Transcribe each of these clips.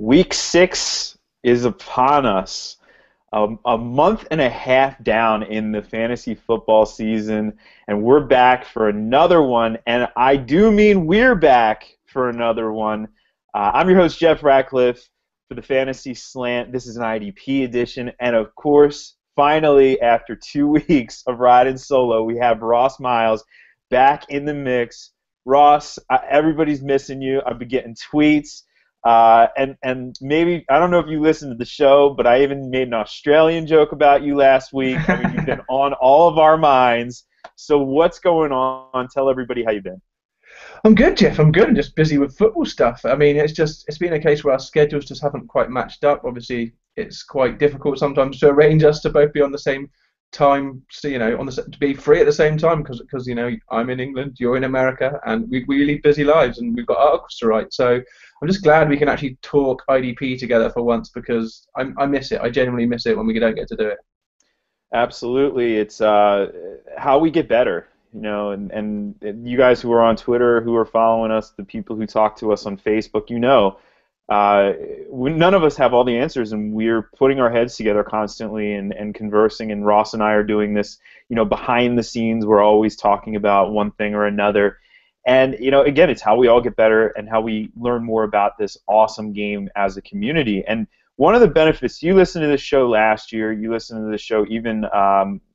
Week 6 is upon us. A month and a half down in the fantasy football season, and we're back for another one. And I do mean we're back for another one. I'm your host, Jeff Ratcliffe, for the Fantasy Slant. This is an IDP edition. And of course, finally, after 2 weeks of riding solo, we have Ross Miles back in the mix. Ross, everybody's missing you. I've been getting tweets. And maybe, I don't know if you listened to the show, but I even made an Australian joke about you last week. I mean, you've been on all of our minds. So what's going on? Tell everybody how you've been. I'm good, Jeff. I'm good. I'm just busy with football stuff. I mean, it's been a case where our schedules just haven't quite matched up. Obviously, it's quite difficult sometimes to arrange us to both be on the same time, so, to be free at the same time, because I'm in England, you're in America, and we lead busy lives, and we've got articles to write. So I'm just glad we can actually talk IDP together for once, because I miss it. I genuinely miss it when we don't get to do it. Absolutely, it's how we get better, and you guys who are on Twitter, who are following us, the people who talk to us on Facebook, none of us have all the answers, and we're putting our heads together constantly and conversing, and Ross and I are doing this, behind the scenes. We're always talking about one thing or another, and, again, it's how we all get better and how we learn more about this awesome game as a community. And one of the benefits, you listened to this show last year, you listened to the show even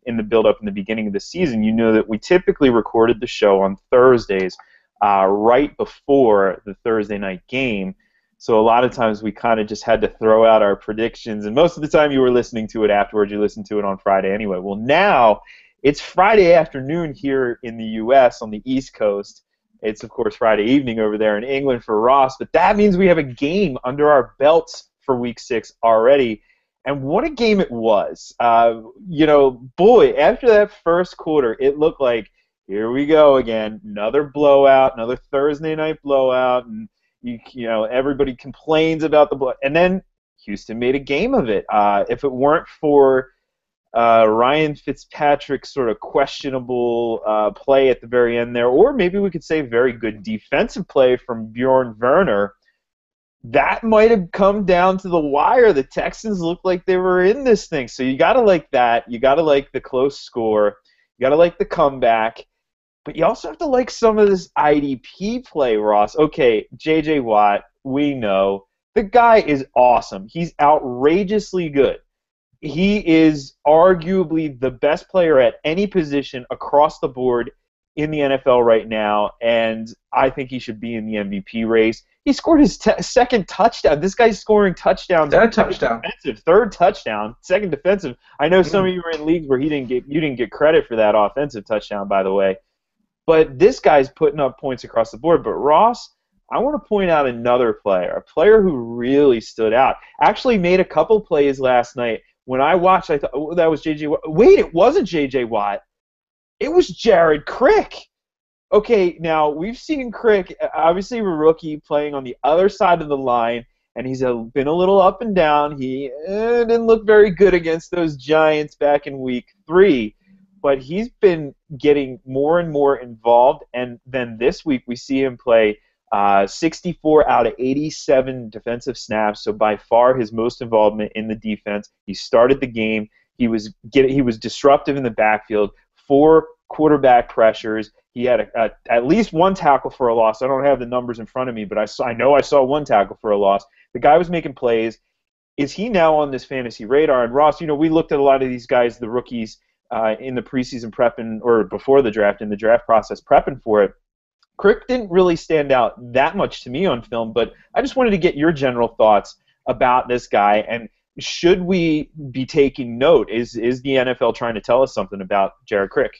in the build-up in the beginning of the season, you know that we typically recorded the show on Thursdays right before the Thursday night game. So a lot of times we kind of just had to throw out our predictions, and most of the time you were listening to it afterwards. You listened to it on Friday anyway. Well, now it's Friday afternoon here in the U.S. on the East Coast. It's, of course, Friday evening over there in England for Ross, but that means we have a game under our belts for Week 6 already, and what a game it was. Boy, after that first quarter, it looked like, here we go again, another blowout, another Thursday night blowout, and everybody complains about the blowout. And then Houston made a game of it. If it weren't for Ryan Fitzpatrick's sort of questionable play at the very end there, or maybe we could say very good defensive play from Bjorn Werner, that might have come down to the wire. The Texans looked like they were in this thing. So you got to like that. You got to like the close score. You got to like the comeback. But you also have to like some of this IDP play, Ross. Okay, J.J. Watt, we know. The guy is awesome. He's outrageously good. He is arguably the best player at any position across the board in the NFL right now, and I think he should be in the MVP race. He scored his second touchdown. This guy's scoring touchdowns. Third touchdown. Defensive. Third touchdown. Second defensive. I know some of you were in leagues where you didn't get credit for that offensive touchdown, by the way. But this guy's putting up points across the board. But Ross, I want to point out another player, a player who really stood out. Actually made a couple plays last night. When I watched, I thought, oh, that was J.J. Watt. Wait, it wasn't J.J. Watt. It was Jared Crick. Okay, now we've seen Crick, obviously a rookie, playing on the other side of the line, and he's been a little up and down. He didn't look very good against those Giants back in Week 3. But he's been getting more and more involved, and then this week we see him play 64 out of 87 defensive snaps, so by far his most involvement in the defense. He started the game. He was disruptive in the backfield, 4 quarterback pressures. He had at least 1 tackle for a loss. I don't have the numbers in front of me, but I know I saw 1 tackle for a loss. The guy was making plays. Is he now on this fantasy radar? And Ross, we looked at a lot of these guys, the rookies, in the preseason prepping, or before the draft, in the draft process prepping for it. Crick didn't really stand out that much to me on film, but I just wanted to get your general thoughts about this guy, and should we be taking note? Is the NFL trying to tell us something about Jared Crick?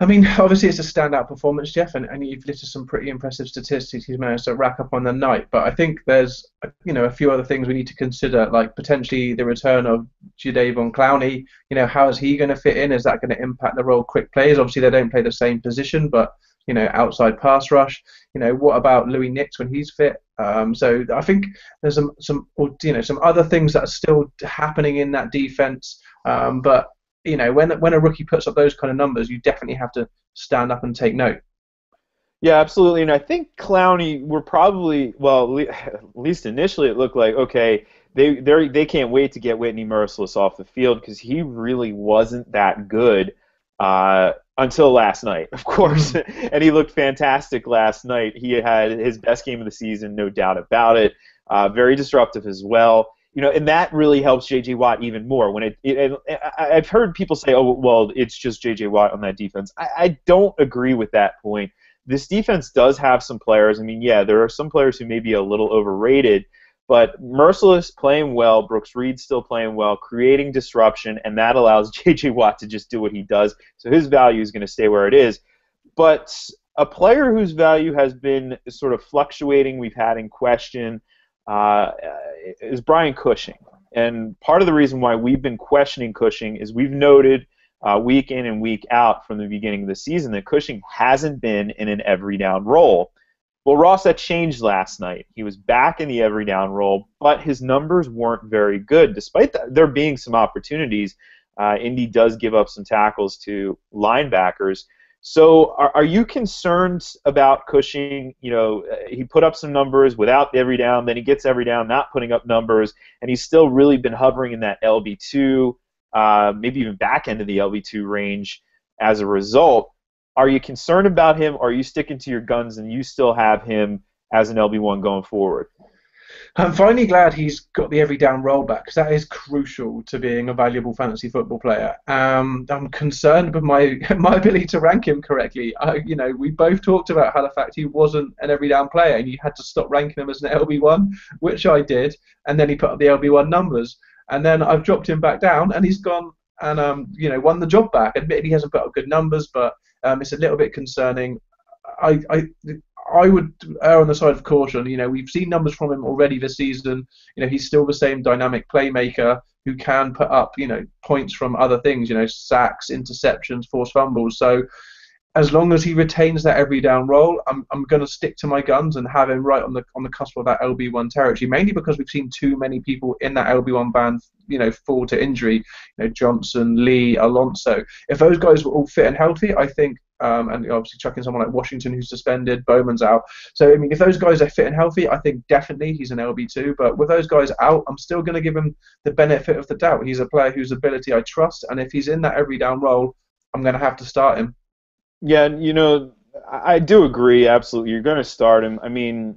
I mean, obviously it's a standout performance, Jeff, and you've listed some pretty impressive statistics he's managed to rack up on the night. But I think there's, a few other things we need to consider, like potentially the return of Jadeveon Clowney. How is he going to fit in? Is that going to impact the role Crick plays? Obviously they don't play the same position, but outside pass rush. What about Louis Nix when he's fit? So I think there's some other things that are still happening in that defense, but. When a rookie puts up those kind of numbers, you definitely have to stand up and take note. Yeah, absolutely. And I think Clowney were probably, well, at least initially it looked like, okay, they can't wait to get Whitney Merciless off the field because he really wasn't that good until last night, of course. Mhm. And he looked fantastic last night. He had his best game of the season, no doubt about it. Very disruptive as well. And that really helps J.J. Watt even more. I've heard people say, "Oh, well, it's just J.J. Watt on that defense." I don't agree with that point. This defense does have some players. I mean, yeah, there are some players who may be a little overrated, but Merciless playing well, Brooks Reed still playing well, creating disruption, and that allows J.J. Watt to just do what he does. So his value is going to stay where it is. But a player whose value has been sort of fluctuating, we've had in question, uh, is Brian Cushing. And part of the reason why we've been questioning Cushing is we've noted week in and week out from the beginning of the season that Cushing hasn't been in an every down role. Well, Ross, that changed last night. He was back in the every down role, but his numbers weren't very good. Despite there being some opportunities, Indy does give up some tackles to linebackers. So are you concerned about Cushing? He put up some numbers without every down, then he gets every down, not putting up numbers, and he's still really been hovering in that LB2, maybe even back end of the LB2 range as a result. Are you concerned about him, or are you sticking to your guns and you still have him as an LB1 going forward? I'm finally glad he's got the every down roll back because that is crucial to being a valuable fantasy football player. I'm concerned with my my ability to rank him correctly. We both talked about how the fact he wasn't an every down player and you had to stop ranking him as an LB1, which I did, and then he put up the LB1 numbers, and then I've dropped him back down, and he's gone and won the job back. Admittedly, he hasn't put up good numbers, but it's a little bit concerning. I, I I would err on the side of caution. We've seen numbers from him already this season. He's still the same dynamic playmaker who can put up, points from other things, sacks, interceptions, forced fumbles. So as long as he retains that every down role, I'm going to stick to my guns and have him right on the cusp of that LB1 territory. Mainly because we've seen too many people in that LB1 band, fall to injury. Johnson, Lee, Alonso. If those guys were all fit and healthy, I think, and obviously chucking someone like Washington who's suspended, Bowman's out. So I mean, if those guys are fit and healthy, I think definitely he's an LB2. But with those guys out, I'm still going to give him the benefit of the doubt. He's a player whose ability I trust, and if he's in that every down role, I'm going to have to start him. Yeah, I do agree, absolutely. You're going to start him. I mean,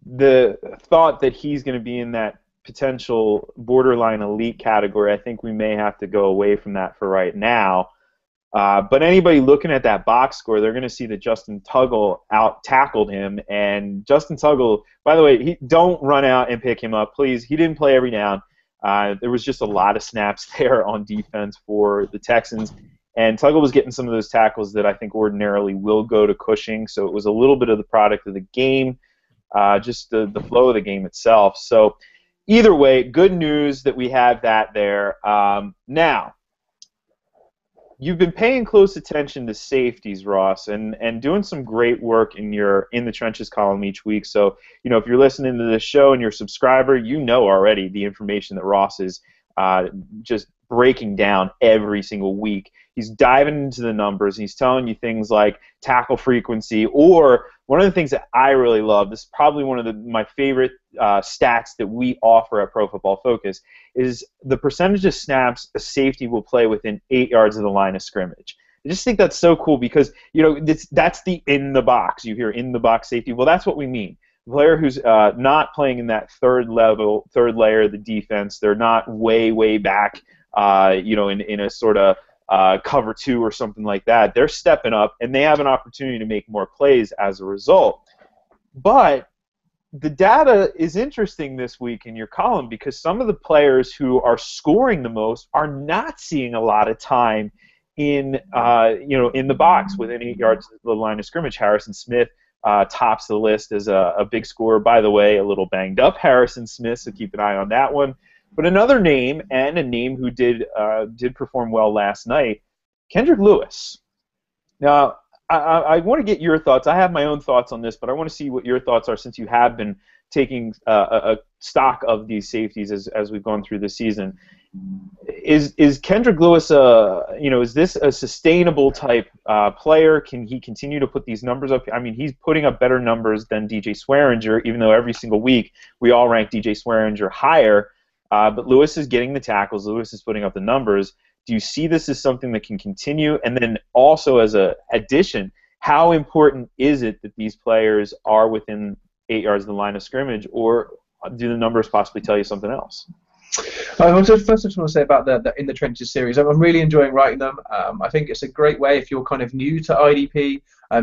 the thought that he's going to be in that potential borderline elite category, I think we may have to go away from that for right now. But anybody looking at that box score, they're going to see that Justin Tuggle out tackled him. And Justin Tuggle, by the way, don't run out and pick him up, please. He didn't play every down. There was just a lot of snaps there on defense for the Texans. And Tuggle was getting some of those tackles that I think ordinarily will go to Cushing. So it was a little bit of the product of the game, just the flow of the game itself. So either way, good news that we have that there. Now, you've been paying close attention to safeties, Ross, and doing some great work in your In the Trenches column each week. So, if you're listening to this show and you're a subscriber, you know already the information that Ross is just breaking down every single week. He's diving into the numbers. He's telling you things like tackle frequency, or one of the things that I really love, this is probably one of my favorite stats that we offer at Pro Football Focus, is the percentage of snaps a safety will play within 8 yards of the line of scrimmage. I just think that's so cool because, that's the in the box. You hear in the box safety. Well, that's what we mean. A player who's not playing in that third layer of the defense. They're not way back, in a sort of cover two or something like that. They're stepping up, and they have an opportunity to make more plays as a result. But the data is interesting this week in your column because some of the players who are scoring the most are not seeing a lot of time in the box within 8 yards of the line of scrimmage. Harrison Smith tops the list as a big scorer. By the way, a little banged up Harrison Smith, so keep an eye on that one. But another name, and a name who did perform well last night, Kendrick Lewis. Now, I want to get your thoughts. I have my own thoughts on this, but I want to see what your thoughts are since you have been taking a stock of these safeties as we've gone through the season. Is Kendrick Lewis is this a sustainable type player? Can he continue to put these numbers up? I mean, he's putting up better numbers than DJ Swearinger, even though every single week we all rank DJ Swearinger higher. But Lewis is getting the tackles. Lewis is putting up the numbers. Do you see this as something that can continue? And then also as a addition, how important is it that these players are within 8 yards of the line of scrimmage, or do the numbers possibly tell you something else? First, I just want to say about the In the Trenches series. I'm really enjoying writing them. I think it's a great way if you're kind of new to IDP.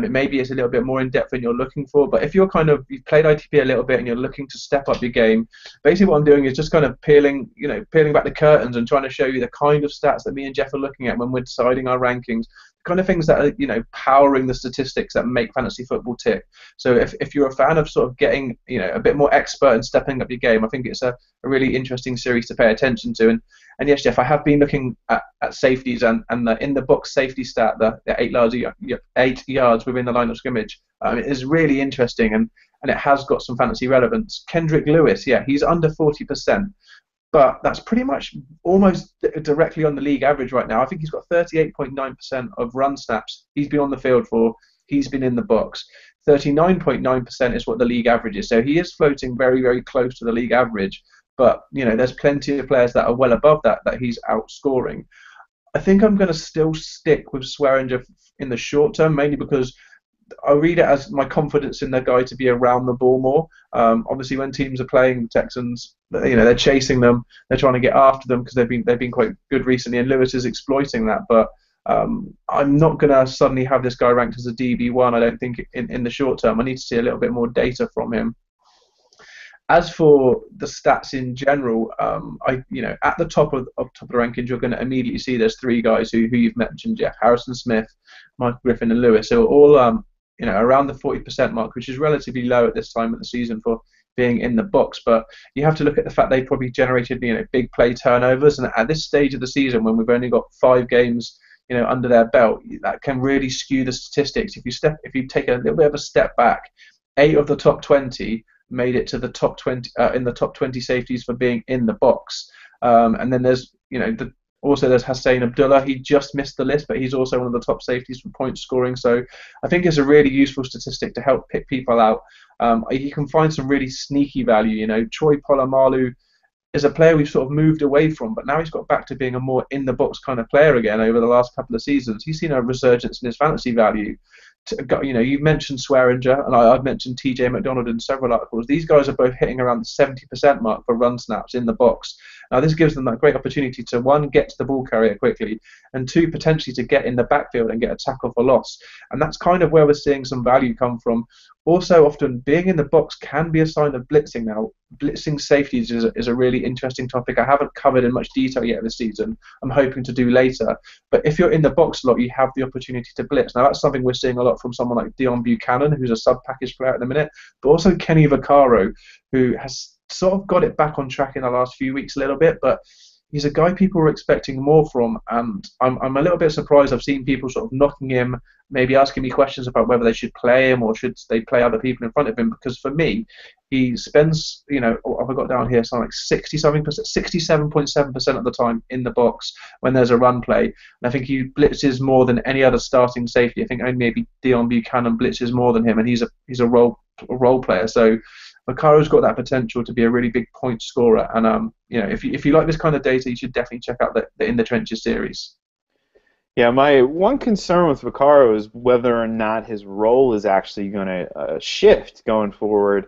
Maybe it's a little bit more in depth than you're looking for. But if you've played IDP a little bit and you're looking to step up your game, basically what I'm doing is just kind of peeling back the curtains and trying to show you the kind of stats that me and Jeff are looking at when we're deciding our rankings. Kind of things that are, powering the statistics that make fantasy football tick. So if you're a fan of sort of getting, a bit more expert and stepping up your game, I think it's a really interesting series to pay attention to. And yes, Jeff, I have been looking at safeties and the in the box safety stat, the 8 yards within the line of scrimmage. It is really interesting and it has got some fantasy relevance. Kendrick Lewis, yeah, he's under 40%. But that's pretty much almost directly on the league average right now. I think he's got 38.9% of run snaps he's been on the field for. He's been in the box. 39.9% is what the league average is. So he is floating very, very close to the league average. But, there's plenty of players that are well above that he's outscoring. I think I'm going to still stick with Swearinger in the short term, mainly because I read it as my confidence in the guy to be around the ball more. Obviously, when teams are playing the Texans, they're chasing them, they're trying to get after them because they've been quite good recently, and Lewis is exploiting that. But I'm not going to suddenly have this guy ranked as a DB1. I don't think in the short term. I need to see a little bit more data from him. As for the stats in general, at the top of the rankings, you're going to immediately see there's three guys who you've mentioned: Jeff, Harrison Smith, Michael Griffin, and Lewis. So all around the 40% mark, which is relatively low at this time of the season for being in the box. But you have to look at the fact they probably generated big play turnovers, and at this stage of the season, when we've only got 5 games under their belt, that can really skew the statistics. If you take a little bit of a step back, 8 of the top 20 made it to the top 20 in the top 20 safeties for being in the box, and then there's also there's Hussein Abdullah. He just missed the list, but he's also one of the top safeties for point scoring. So I think it's a really useful statistic to help pick people out. You can find some really sneaky value. Troy Polamalu is a player we've sort of moved away from, but now he's got back to being a more in-the-box kind of player again over the last couple of seasons. He's seen a resurgence in his fantasy value. You've mentioned Swearinger, and I've mentioned TJ McDonald in several articles. These guys are both hitting around the 70% mark for run snaps in the box. Now, this gives them that great opportunity to, 1, get to the ball carrier quickly, and 2, potentially to get in the backfield and get a tackle for loss. And that's kind of where we're seeing some value come from. Also, often being in the box can be a sign of blitzing. Now, blitzing safeties is a really interesting topic I haven't covered in much detail yet this season. I'm hoping to do later. But if you're in the box a lot, you have the opportunity to blitz. Now, that's something we're seeing a lot from someone like Dion Buchanan, who's a sub-package player at the minute, but also Kenny Vaccaro, who has sort of got it back on track in the last few weeks a little bit, but he's a guy people were expecting more from, and I'm a little bit surprised. I've seen people sort of knocking him, maybe asking me questions about whether they should play him or should they play other people in front of him, because for me, he spends, I've got down here something like 67.7% of the time in the box when there's a run play, and I think he blitzes more than any other starting safety. I think only maybe Dion Buchanan blitzes more than him, and he's a role player. So Vaccaro's got that potential to be a really big point scorer, and if you like this kind of data, you should definitely check out the In the Trenches series. Yeah, my one concern with Vaccaro is whether or not his role is actually going to shift going forward,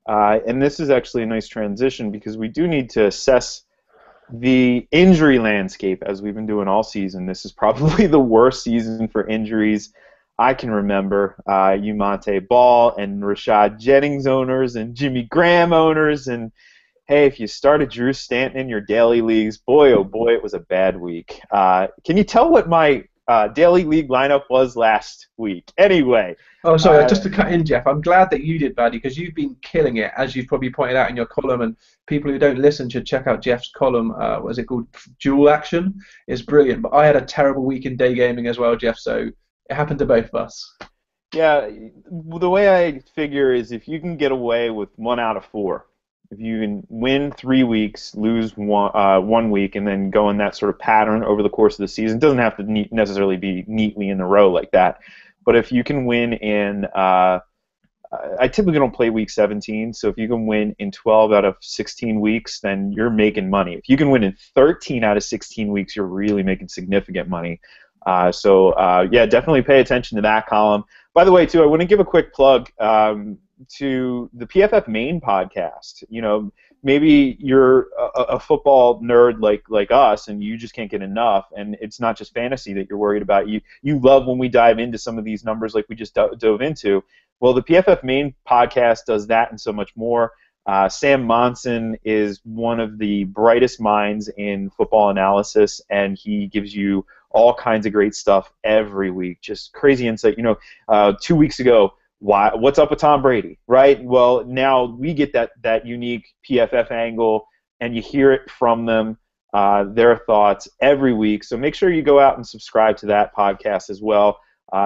and this is actually a nice transition because we do need to assess the injury landscape as we've been doing all season. This is probably the worst season for injuries I can remember. You Monte Ball and Rashad Jennings owners and Jimmy Graham owners, and hey, if you started Drew Stanton in your daily leagues, boy, oh boy, it was a bad week. Can you tell what my daily league lineup was last week? Anyway. Oh, sorry, just to cut in, Jeff, I'm glad that you did, buddy, because you've been killing it, as you've probably pointed out in your column, and people who don't listen should check out Jeff's column. What is it called? Dual Action. It's brilliant, but I had a terrible week in day gaming as well, Jeff, so it happened to both of us. Yeah, the way I figure is if you can get away with 1 out of 4, if you can win 3 weeks, lose one week, and then go in that sort of pattern over the course of the season, it doesn't have to necessarily be neatly in a row like that. But if you can win in, I typically don't play week 17, so if you can win in 12 out of 16 weeks, then you're making money. If you can win in 13 out of 16 weeks, you're really making significant money. Yeah, definitely pay attention to that column. By the way, too, I want to give a quick plug to the PFF Main podcast. You know, maybe you're a football nerd like us, and you just can't get enough. And it's not just fantasy that you're worried about. You love when we dive into some of these numbers like we just dove into. Well, the PFF Main podcast does that and so much more. Sam Monson is one of the brightest minds in football analysis, and he gives you all kinds of great stuff every week. Just crazy insight. 2 weeks ago, what's up with Tom Brady, right? Well, now we get that unique PFF angle, and you hear it from them, their thoughts every week. So make sure you go out and subscribe to that podcast as well.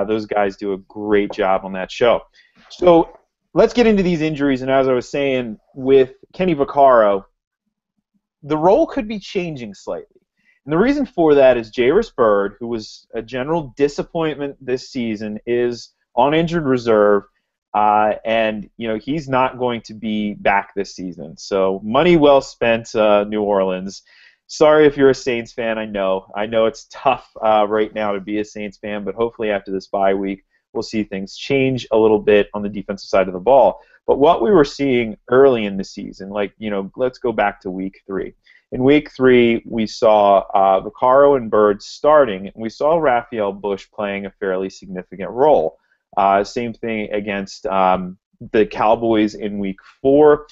Those guys do a great job on that show. So let's get into these injuries, and as I was saying, with Kenny Vaccaro, the role could be changing slightly. And the reason for that is Jairus Byrd, who was a general disappointment this season, is on injured reserve, and he's not going to be back this season. So money well spent, New Orleans. Sorry if you're a Saints fan. I know it's tough right now to be a Saints fan, but hopefully after this bye week, we'll see things change a little bit on the defensive side of the ball. But what we were seeing early in the season, let's go back to week 3. In week 3, we saw Vaccaro and Byrd starting, and we saw Raphael Bush playing a fairly significant role. Same thing against the Cowboys in week 4.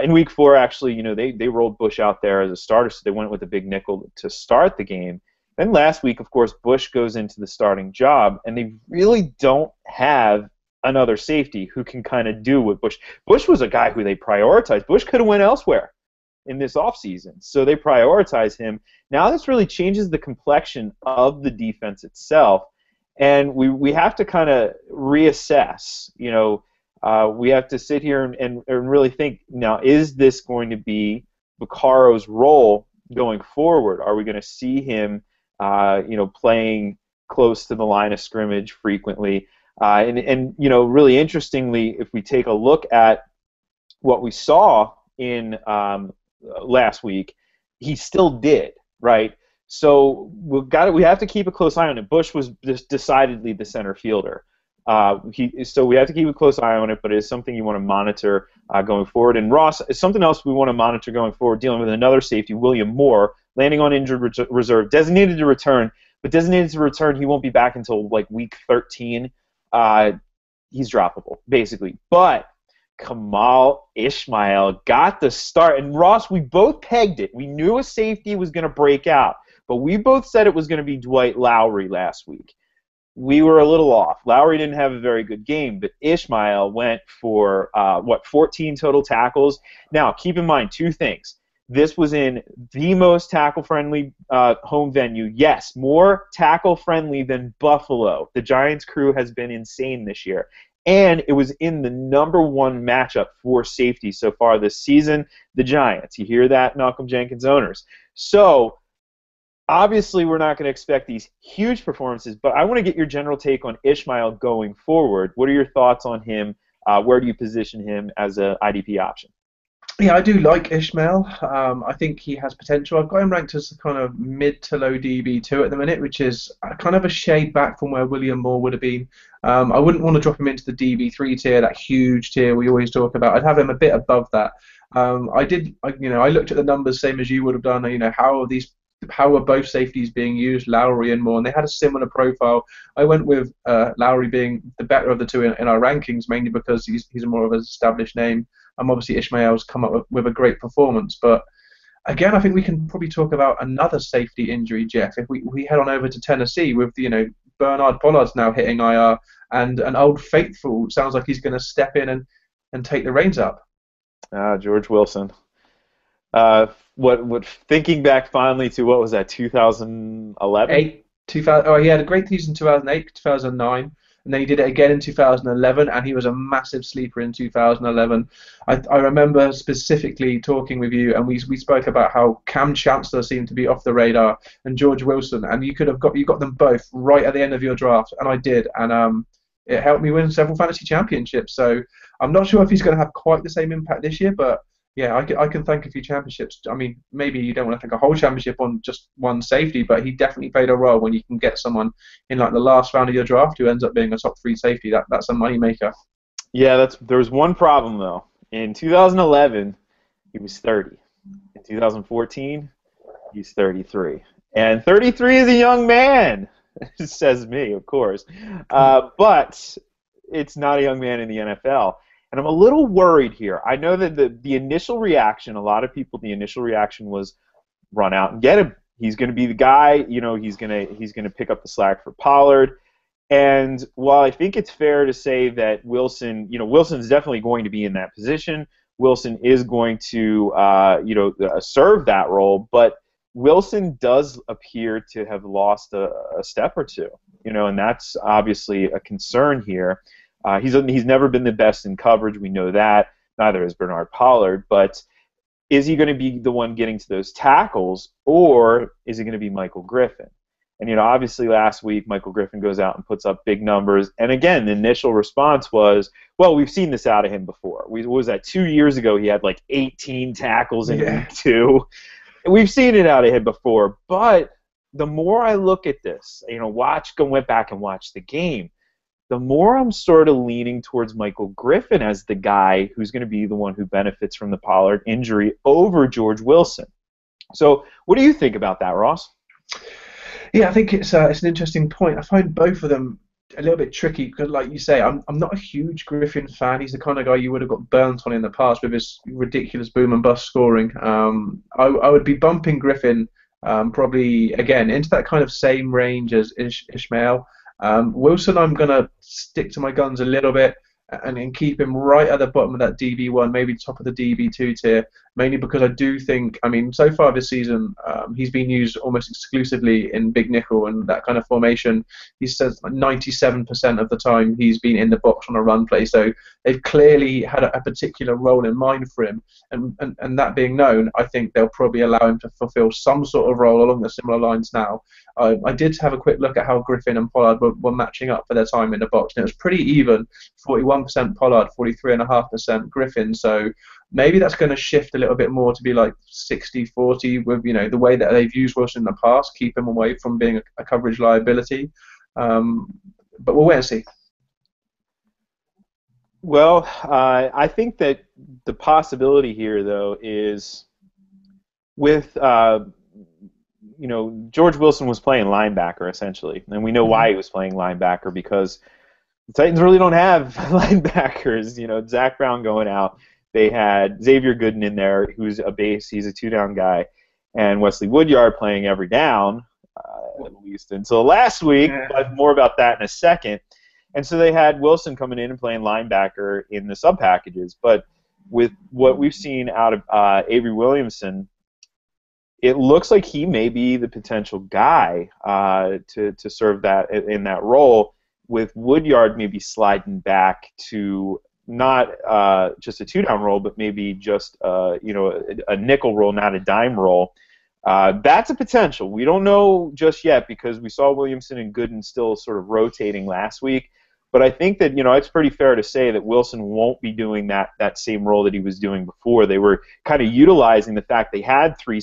In week 4, actually, they rolled Bush out there as a starter, so they went with a big nickel to start the game. Then last week, of course, Bush goes into the starting job, and they really don't have another safety who can kind of do what Bush. Bush was a guy who they prioritized. Bush could have went elsewhere in this offseason, so they prioritize him. Now this really changes the complexion of the defense itself, and we have to kind of reassess. We have to sit here and really think, now, is this going to be Vaccaro's role going forward? Are we going to see him playing close to the line of scrimmage frequently? Really interestingly, if we take a look at what we saw in last week, he still did, right? So we have to keep a close eye on it. Bush was decidedly the center fielder. So we have to keep a close eye on it, but it is something you want to monitor going forward. And Ross, something else we want to monitor going forward, dealing with another safety, William Moore, landing on injured reserve, designated to return, but designated to return, he won't be back until week 13. He's droppable, basically. But Kamal Ishmael got the start. And Ross, we both pegged it. We knew a safety was going to break out, but we both said it was going to be Dwight Lowry last week. We were a little off. Lowry didn't have a very good game, but Ishmael went for, 14 total tackles. Now, keep in mind 2 things. This was in the most tackle-friendly home venue. Yes, more tackle-friendly than Buffalo. The Giants crew has been insane this year. And it was in the number 1 matchup for safety so far this season, the Giants. You hear that, Malcolm Jenkins owners? So, obviously, we're not going to expect these huge performances, but I want to get your general take on Ishmael going forward. What are your thoughts on him? Where do you position him as an IDP option? Yeah, I do like Ishmael. I think he has potential. I've got him ranked as kind of mid to low DB2 at the minute, which is kind of a shade back from where William Moore would have been. I wouldn't want to drop him into the DB3 tier, that huge tier we always talk about. I'd have him a bit above that. I looked at the numbers same as you would have done. How are both safeties being used, Lowry and Moore, and they had a similar profile. I went with Lowry being the better of the two in our rankings, mainly because he's more of an established name. Obviously, Ishmael's come up with a great performance. But again, I think we can probably talk about another safety injury, Jeff. If we head on over to Tennessee with Bernard Pollard's now hitting IR, and an old faithful sounds like he's going to step in and take the reins up. George Wilson. Thinking back finally to, what was that, 2011? He had a great season 2008, 2009. and then he did it again in 2011, and he was a massive sleeper in 2011. I remember specifically talking with you, and we spoke about how Cam Chancellor seemed to be off the radar, and George Wilson, and you got them both right at the end of your draft, and I did, and it helped me win several fantasy championships. So I'm not sure if he's going to have quite the same impact this year, but yeah, I can thank a few championships. I mean, maybe you don't want to thank a whole championship on just one safety, but he definitely played a role when you can get someone in like the last round of your draft who ends up being a top 3 safety. That's a money maker. Yeah, there was one problem though. In 2011, he was 30. In 2014, he's 33. And 33 is a young man, says me, of course. But it's not a young man in the NFL. And I'm a little worried here. I know that the initial reaction, a lot of people, the initial reaction was run out and get him. He's going to be the guy. He's going to pick up the slack for Pollard. And while I think it's fair to say that Wilson's definitely going to be in that position. Wilson is going to, serve that role. But Wilson does appear to have lost a step or two. And that's obviously a concern here. He's never been the best in coverage. We know that. Neither is Bernard Pollard. But is he going to be the one getting to those tackles, or is it going to be Michael Griffin? And obviously last week Michael Griffin goes out and puts up big numbers. And again, the initial response was, well, we've seen this out of him before. What was that? 2 years ago, he had like 18 tackles in week 2. We've seen it out of him before. But the more I look at this, went back and watched the game, the more I'm sort of leaning towards Michael Griffin as the guy who's going to be the one who benefits from the Pollard injury over George Wilson. So what do you think about that, Ross? Yeah, I think it's an interesting point. I find both of them a little bit tricky because, like you say, I'm not a huge Griffin fan. He's the kind of guy you would have got burnt on in the past with his ridiculous boom and bust scoring. I would be bumping Griffin probably, again, into that kind of same range as Ishmael. Wilson, I'm going to stick to my guns a little bit and keep him right at the bottom of that DB1, maybe top of the DB2 tier, mainly because I do think, so far this season, he's been used almost exclusively in big nickel and that kind of formation. He says 97% of the time he's been in the box on a run play, so they've clearly had a particular role in mind for him, and that being known, I think they'll probably allow him to fulfill some sort of role along the similar lines now. I did have a quick look at how Griffin and Pollard were matching up for their time in the box, and it was pretty even, 41% Pollard, 43.5% Griffin, so maybe that's going to shift a little bit more to be like 60-40 with, the way that they've used Wilson in the past, keep him away from being a coverage liability. But we'll wait and see. Well, I think that the possibility here, though, is with, George Wilson was playing linebacker, essentially. And we know why he was playing linebacker, because the Titans really don't have linebackers. Zach Brown going out. They had Xavier Gooden in there, who's a base. He's a 2-down guy. And Wesley Woodyard playing every down, at least until last week, but more about that in a second. And so they had Wilson coming in and playing linebacker in the sub-packages. But with what we've seen out of Avery Williamson, it looks like he may be the potential guy to serve that in that role, with Woodyard maybe sliding back to not just a 2-down role, but maybe just a nickel role, not a dime role. That's a potential. We don't know just yet because we saw Williamson and Gooden still sort of rotating last week. But I think that it's pretty fair to say that Wilson won't be doing that same role that he was doing before. They were kind of utilizing the fact they had 3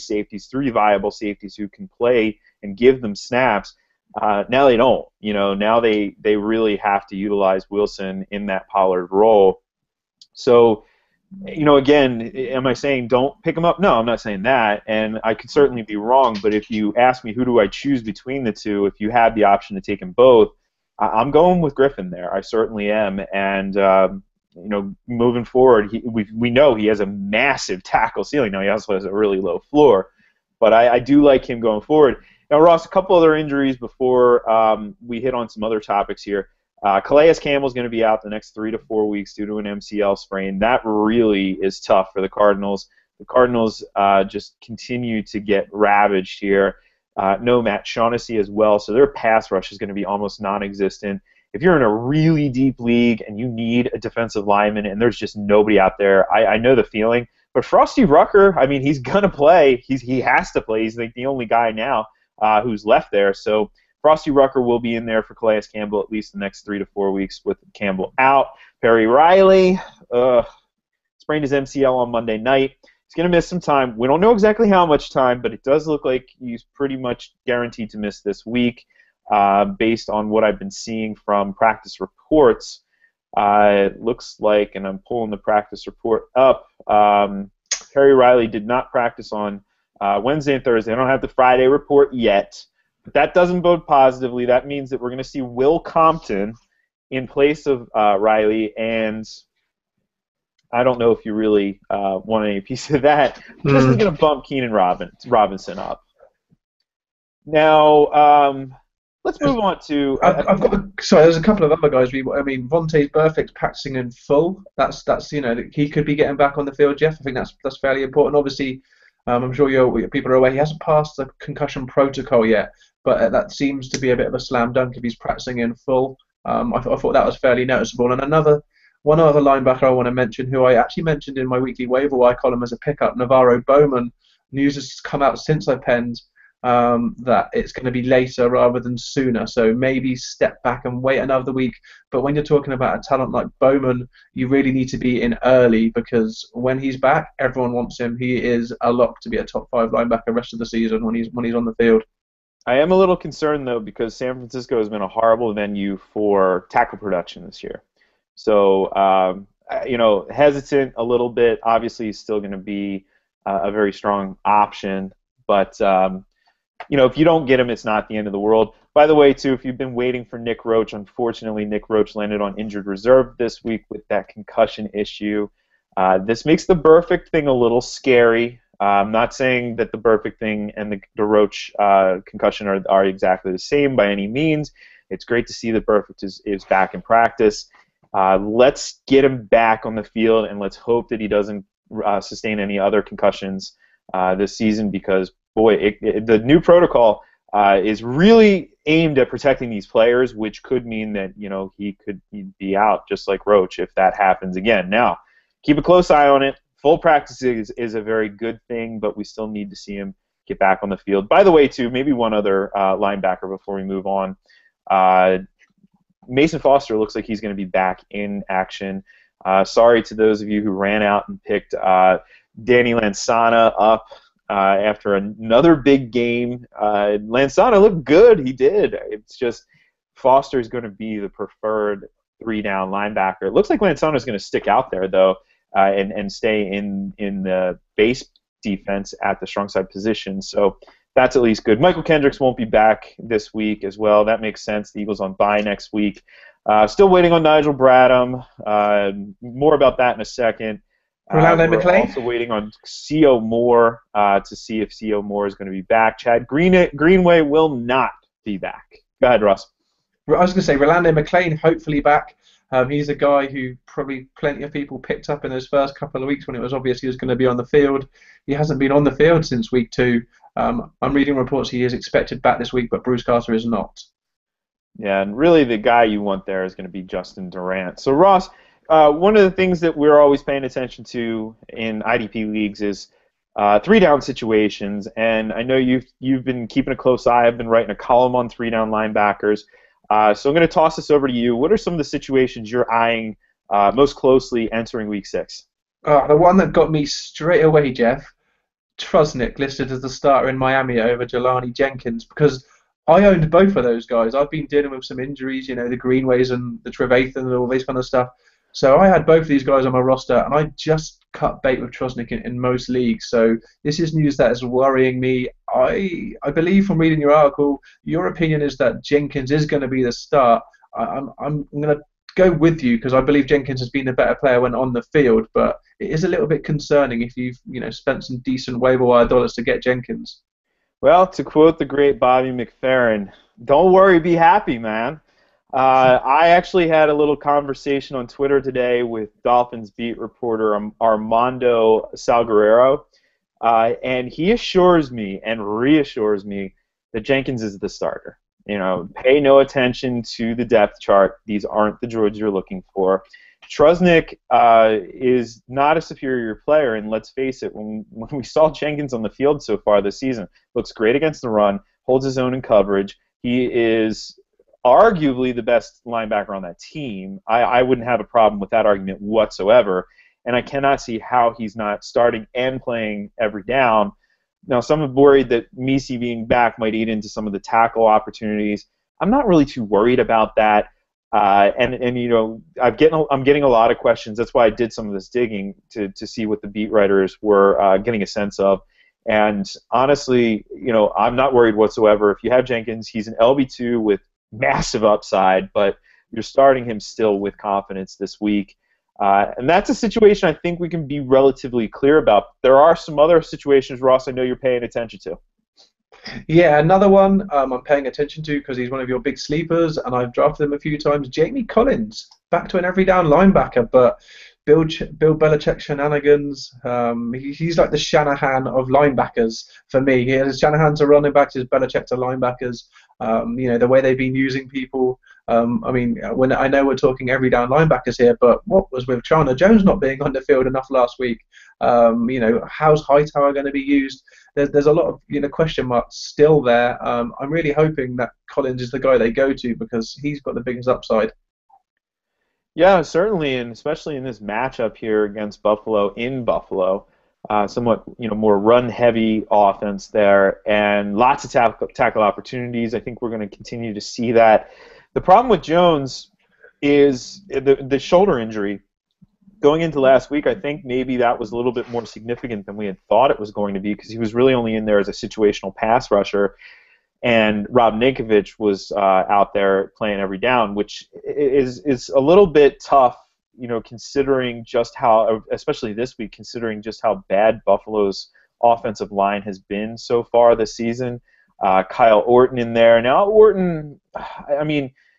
viable safeties who can play and give them snaps. Now they don't. Now they really have to utilize Wilson in that Pollard role. So, again, am I saying don't pick him up? No, I'm not saying that, and I could certainly be wrong. But if you ask me who do I choose between the two, if you have the option to take them both, I'm going with Griffin there. I certainly am, and moving forward, we know he has a massive tackle ceiling. Now he also has a really low floor, but I do like him going forward. Now, Ross, a couple other injuries before we hit on some other topics here. Calais Campbell's going to be out the next 3 to 4 weeks due to an MCL sprain. That really is tough for the Cardinals. The Cardinals just continue to get ravaged here. No Matt Shaughnessy as well, so their pass rush is going to be almost non-existent. if you're in a really deep league and you need a defensive lineman and there's just nobody out there, I know the feeling. But Frosty Rucker, I mean, he's gonna play. He has to play. He's like the only guy now who's left there. So Frosty Rucker will be in there for Calais Campbell at least the next 3 to 4 weeks with Campbell out. Perry Riley sprained his MCL on Monday night. He's going to miss some time. We don't know exactly how much time, but it does look like he's pretty much guaranteed to miss this week based on what I've been seeing from practice reports. It looks like, and I'm pulling the practice report up, Perry Riley did not practice on Wednesday and Thursday. I don't have the Friday report yet. But that doesn't bode positively. That means that we're going to see Will Compton in place of Riley, and I don't know if you really want any piece of that. This is going to bump Keenan Robinson up. Now, let's move on to. Sorry, there's a couple of other guys. Vontaze Burfict's practicing in full. That's he could be getting back on the field, Jeff. I think that's fairly important. Obviously, I'm sure people are aware he hasn't passed the concussion protocol yet, but that seems to be a bit of a slam dunk if he's practicing in full. I thought that was fairly noticeable. And one other linebacker I want to mention, who I actually mentioned in my weekly waiver wire column as a pickup, Navarro Bowman. News has come out since I penned that it's going to be later rather than sooner. So maybe step back and wait another week. But when you're talking about a talent like Bowman, you really need to be in early because when he's back, everyone wants him. He is a lock to be a top 5 linebacker rest of the season when he's on the field. I am a little concerned, though, because San Francisco has been a horrible venue for tackle production this year. So, hesitant a little bit. Obviously, he's still going to be a very strong option. But, if you don't get him, it's not the end of the world. By the way, too, if you've been waiting for Nick Roach, unfortunately, Nick Roach landed on injured reserve this week with that concussion issue. This makes the Burfict thing a little scary. I'm not saying that the Burfict thing and the Roach concussion are exactly the same by any means. It's great to see that Burfict is back in practice. Let's get him back on the field, and let's hope that he doesn't sustain any other concussions this season because, boy, the new protocol is really aimed at protecting these players, which could mean that he'd be out just like Roach if that happens again. Now, keep a close eye on it. Full practice is a very good thing, but we still need to see him get back on the field. By the way, too, maybe one other linebacker before we move on. Mason Foster looks like he's going to be back in action. Sorry to those of you who ran out and picked Danny Lansana up after another big game. Lansana looked good. He did. It's just Foster's going to be the preferred 3-down linebacker. It looks like Lansana's going to stick out there, though. And stay in the base defense at the strong side position. So that's at least good. Michael Kendricks won't be back this week as well. That makes sense. The Eagles on bye next week. Still waiting on Nigel Bradham. More about that in a second. We're also waiting on C.O. Moore to see if C.O. Moore is going to be back. Chad Greenway will not be back. Go ahead, Ross. I was going to say, Rolando McClain hopefully back. He's a guy who probably plenty of people picked up in those first couple of weeks when it was obvious he was going to be on the field. He hasn't been on the field since week 2. I'm reading reports he is expected back this week, but Bruce Carter is not. Yeah, and really the guy you want there is going to be Justin Durant. So, Ross, one of the things that we're always paying attention to in IDP leagues is 3-down situations, and I know you've been keeping a close eye. I've been writing a column on 3-down linebackers. So I'm going to toss this over to you. What are some of the situations you're eyeing most closely entering Week 6? The one that got me straight away, Jeff, Trusnick listed as the starter in Miami over Jelani Jenkins, because I owned both of those guys. I've been dealing with some injuries, the Greenways and the Trevathan and all this kind of stuff. So I had both of these guys on my roster, and I just cut bait with Trusnick in most leagues. So this is news that is worrying me. I believe from reading your article, your opinion is that Jenkins is going to be the start. I'm going to go with you because I believe Jenkins has been the better player when on the field, but it is a little bit concerning if you've spent some decent waiver wire dollars to get Jenkins. Well, to quote the great Bobby McFerrin, don't worry, be happy, man. I actually had a little conversation on Twitter today with Dolphins beat reporter Armando Salguero, and he assures me and reassures me that Jenkins is the starter. Pay no attention to the depth chart. These aren't the droids you're looking for. Trusnick is not a superior player, and let's face it, when we saw Jenkins on the field so far this season, looks great against the run, holds his own in coverage. He is arguably the best linebacker on that team. I wouldn't have a problem with that argument whatsoever, and I cannot see how he's not starting and playing every down. Now, some have worried that Misi being back might eat into some of the tackle opportunities. I'm not really too worried about that. I'm getting a lot of questions. That's why I did some of this digging to see what the beat writers were getting a sense of. And honestly, I'm not worried whatsoever. If you have Jenkins, he's an LB2 with massive upside, but you're starting him still with confidence this week. And that's a situation I think we can be relatively clear about. There are some other situations, Ross, I know you're paying attention to. Yeah, another one I'm paying attention to because he's one of your big sleepers, and I've drafted him a few times. Jamie Collins, back to an every down linebacker, but Bill Belichick shenanigans. He's like the Shanahan of linebackers for me. He has Shanahan to running backs, his Belichick to linebackers. The way they've been using people. When I know we're talking every down linebackers here, but what was with Chandler Jones not being on the field enough last week? How's Hightower going to be used? There's a lot of question marks still there. I'm really hoping that Collins is the guy they go to because he's got the biggest upside. Yeah, certainly, and especially in this matchup here against Buffalo in Buffalo, somewhat more run-heavy offense there, and lots of tackle opportunities. I think we're going to continue to see that. The problem with Jones is the shoulder injury. Going into last week, I think maybe that was a little bit more significant than we had thought it was going to be because he was really only in there as a situational pass rusher. And Rob Ninkovich was out there playing every down, which is a little bit tough, considering just how, especially this week, considering just how bad Buffalo's offensive line has been so far this season. Kyle Orton in there. Now, Orton,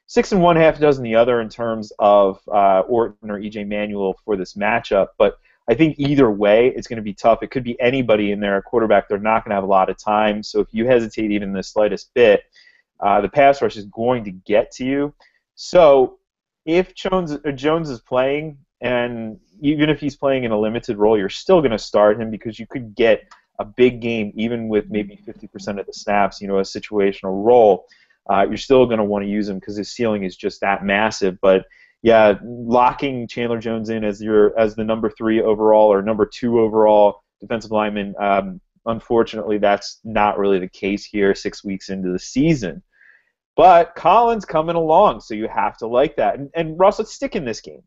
6 and 1, half dozen the other in terms of Orton or EJ Manuel for this matchup, but I think either way, it's going to be tough. It could be anybody in there, a quarterback. They're not going to have a lot of time. So if you hesitate even the slightest bit, the pass rush is going to get to you. So if Jones is playing, and even if he's playing in a limited role, you're still going to start him because you could get a big game even with maybe 50% of the snaps, a situational role. You're still going to want to use him because his ceiling is just that massive. But yeah, locking Chandler Jones in as the number 3 overall or number 2 overall defensive lineman, unfortunately, that's not really the case here 6 weeks into the season. But Collins coming along, so you have to like that. And Ross, let's stick in this game.